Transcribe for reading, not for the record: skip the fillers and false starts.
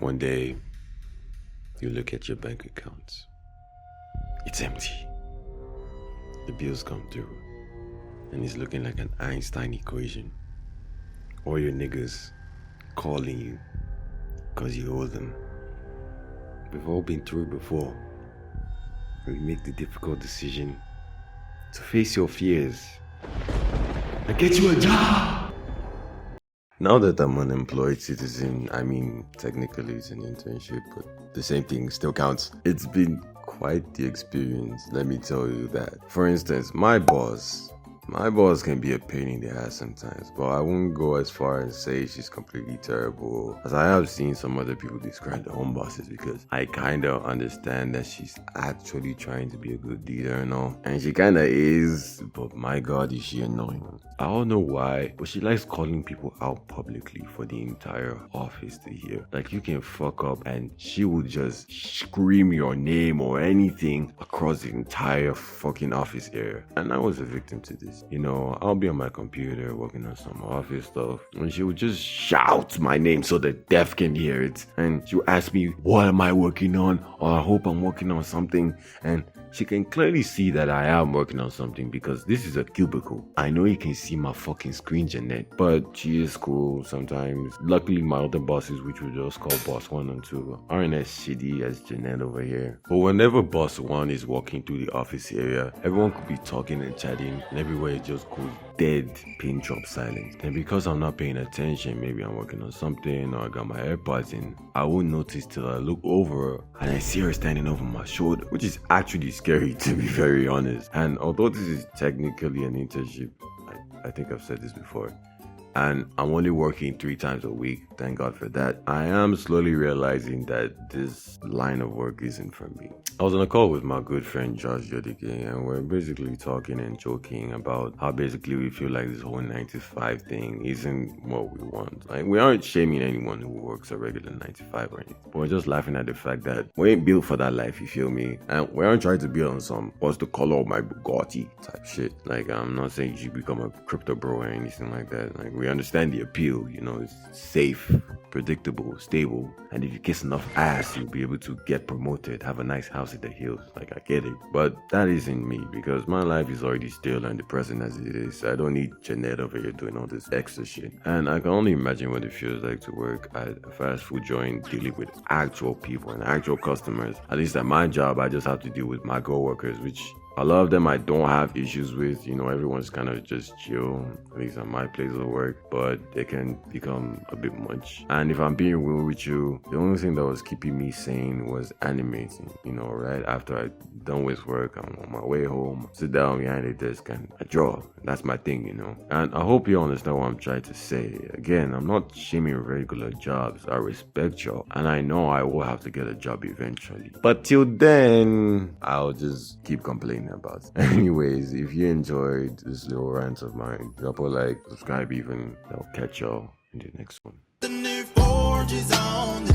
one day, you look at your bank account. It's empty. The bills come through, and it's looking like an Einstein equation. All your niggas calling you because you owe them. We've all been through it before. We make the difficult decision to face your fears and get you a job. Now that I'm an unemployed citizen, I mean, technically it's an internship, but the same thing still counts. It's been quite the experience, let me tell you that. For instance, my boss can be a pain in the ass sometimes, but I won't go as far as say she's completely terrible, as I have seen some other people describe their own bosses, because I kind of understand that she's actually trying to be a good leader and all, and she kind of is, but my god is she annoying. I don't know why, but she likes calling people out publicly for the entire office to hear. Like, you can fuck up and she will just scream your name or anything across the entire fucking office area. And I was a victim to this. You know, I'll be on my computer working on some office stuff, and she would just shout my name so the deaf can hear it. And she would ask me, what am I working on? Or I hope I'm working on something. And she can clearly see that I am working on something because this is a cubicle. I know you can see my fucking screen, Jeanette, but she is cool sometimes. Luckily, my other bosses, which we just call boss 1 and 2, aren't as shitty as Jeanette over here. But whenever boss 1 is walking through the office area, everyone could be talking and chatting, and everywhere it just goes dead, pin drop silence. And because I'm not paying attention, maybe I'm working on something or I got my AirPods in, I won't notice till I look over and I see her standing over my shoulder, which is actually scary, to be very honest. And although this is technically an internship, I think I've said this before, and I'm only working 3 times a week, thank God for that, I am slowly realizing that this line of work isn't for me. I was on a call with my good friend Josh Yodige, and we're basically talking and joking about how basically we feel like this whole 9 to 5 thing isn't what we want. Like, we aren't shaming anyone who works a regular 9 to 5 or anything, but we're just laughing at the fact that we ain't built for that life, you feel me? And we aren't trying to be on some what's the color of my Bugatti type shit. Like, I'm not saying you should become a crypto bro or anything like that. Like, we understand the appeal, you know, it's safe, predictable, stable, and if you kiss enough ass, you'll be able to get promoted, have a nice house in the hills. Like, I get it, but that isn't me, because my life is already stale and depressing as it is. I don't need Jeanette over here doing all this extra shit. And I can only imagine what it feels like to work at a fast food joint dealing with actual people and actual customers. At least at my job, I just have to deal with my coworkers, which a lot of them I don't have issues with. You know, everyone's kind of just chill, at least at my place of work, but they can become a bit much. And if I'm being real with you, the only thing that was keeping me sane was animating. You know, right after I done with work, I'm on my way home, sit down behind the desk and I draw. That's my thing, you know. And I hope you understand what I'm trying to say. Again, I'm not shaming regular jobs. I respect y'all, and I know I will have to get a job eventually. But till then, I'll just keep complaining about it. Anyways, if you enjoyed this little rant of mine, drop a like, subscribe even. I'll catch y'all in the next one. The new forge is on